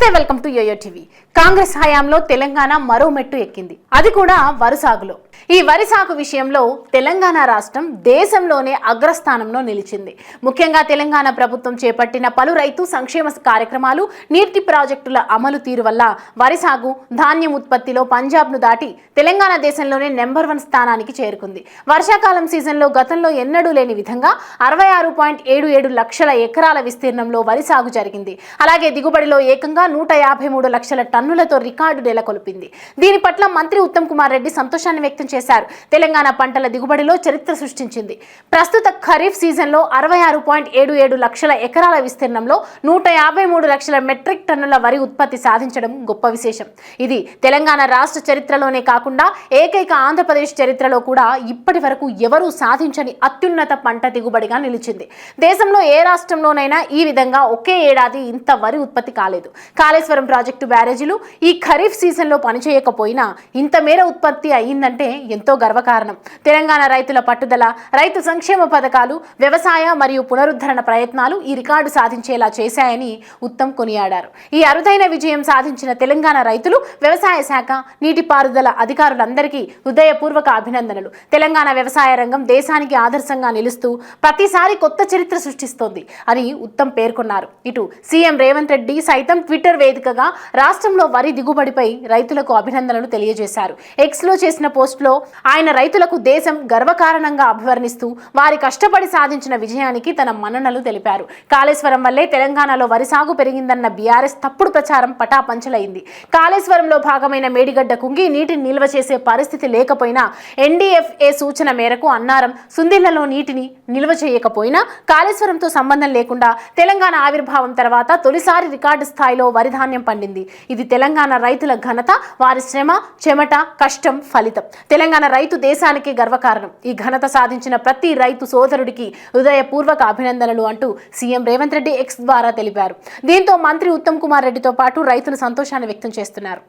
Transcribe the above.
నమస్తే, welcome to YOYO TV. Congress హయాంలో తెలంగాణ మరో మెట్టు ఎక్కింది, అది కూడా వరి సాగులో. ఈ వరి సాగు విషయంలో తెలంగాణ రాష్ట్రం దేశంలోనే అగ్రస్థానంలో నిలిచింది. ముఖ్యంగా తెలంగాణ ప్రభుత్వం చేపట్టిన పలు రైతు సంక్షేమ కార్యక్రమాలు, నీటి ప్రాజెక్టుల అమలు తీరు వల్ల వరి సాగు, ధాన్యం ఉత్పత్తిలో పంజాబ్ను దాటి తెలంగాణ దేశంలోనే నెంబర్ 1 స్థానానికి చేరుకుంది. వర్షాకాలం సీజన్లో గతంలో ఎన్నడూ లేని విధంగా 66.77 లక్షల ఎకరాల విస్తీర్ణంలో వరి సాగు జరిగింది. అలాగే దిగుబడిలో ఏకంగా 153 లక్షల టన్నులతో రికార్డు నెలకొల్పింది. దీని పట్ల మంత్రి ఉత్తమ్ కుమార్ రెడ్డి సంతోషాన్ని వ్యక్తం చేశారు. తెలంగాణ పంటల దిగుబడిలో చరిత్ర సృష్టించింది. ప్రస్తుత ఖరీఫ్ సీజన్లో 66.77 లక్షల ఎకరాల విస్తీర్ణంలో 153 లక్షల మెట్రిక్ టన్నుల వరి ఉత్పత్తి సాధించడం గొప్ప విశేషం. ఇది తెలంగాణ రాష్ట్ర చరిత్రలోనే కాకుండా ఏకైక ఆంధ్రప్రదేశ్ చరిత్రలో కూడా ఇప్పటి వరకు ఎవరూ సాధించని అత్యున్నత పంట దిగుబడిగా నిలిచింది. దేశంలో ఏ రాష్ట్రంలోనైనా ఈ విధంగా ఒకే ఏడాది ఇంత వరి ఉత్పత్తి కాలేదు. కాళేశ్వరం ప్రాజెక్టు బ్యారేజీలు ఈ ఖరీఫ్ సీజన్లో పనిచేయకపోయినా ఇంత మేర ఉత్పత్తి అయ్యిందంటే ఎంతో గర్వకారణం. తెలంగాణ రైతుల పట్టుదల, రైతు సంక్షేమ పథకాలు, వ్యవసాయ మరియు పునరుద్ధరణ ప్రయత్నాలు ఈ రికార్డు సాధించేలా చేశాయని ఉత్తమ్ కొనియాడారు. ఈ అరుదైన విజయం సాధించిన తెలంగాణ రైతులు, వ్యవసాయ శాఖ, నీటిపారుదల అధికారులందరికీ హృదయపూర్వక అభినందనలు. తెలంగాణ వ్యవసాయ రంగం దేశానికి ఆదర్శంగా నిలుస్తూ ప్రతిసారి కొత్త చరిత్ర సృష్టిస్తోంది అని ఉత్తమ్ పేర్కొన్నారు. ఇటు సీఎం రేవంత్ రెడ్డి సైతం ట్విట్టర్ వేదికగా రాష్ట్రంలో వరి దిగుబడిపై రైతులకు అభినందనలు తెలియజేశారు. ఎక్స్లో చేసిన పోస్టులో ఆయన రైతులకు దేశం గర్వకారణంగా అభివర్ణిస్తూ వారి కష్టపడి సాధించిన విజయానికి తన మన్ననలు తెలిపారు. కాళేశ్వరం వల్లే తెలంగాణలో వరి సాగు పెరిగిందన్న బీఆర్ఎస్ తప్పుడు ప్రచారం పటాపంచలైంది. కాళేశ్వరంలో భాగమైన మేడిగడ్డ కుంగి నీటిని నిల్వ చేసే పరిస్థితి లేకపోయినా ఎన్డీఎఫ్ఏ సూచన మేరకు అన్నారం, సుందిళ్లలో నీటిని నిల్వ చేయకపోయినా కాళేశ్వరంతో సంబంధం లేకుండా తెలంగాణ ఆవిర్భావం తర్వాత తొలిసారి రికార్డు స్థాయిలో వరి ధాన్యం పండింది. ఇది తెలంగాణ రైతుల ఘనత, వారి శ్రమ, చెమట, కష్టం ఫలితం. తెలంగాణ రైతు దేశానికి గర్వకారణం. ఈ ఘనత సాధించిన ప్రతి రైతు సోదరుడికి హృదయపూర్వక అభినందనలు అంటూ సీఎం రేవంత్ రెడ్డి ఎక్స్ ద్వారా తెలిపారు. దీంతో మంత్రి ఉత్తమ్ కుమార్ రెడ్డితో పాటు రైతులు సంతోషాన్ని వ్యక్తం చేస్తున్నారు.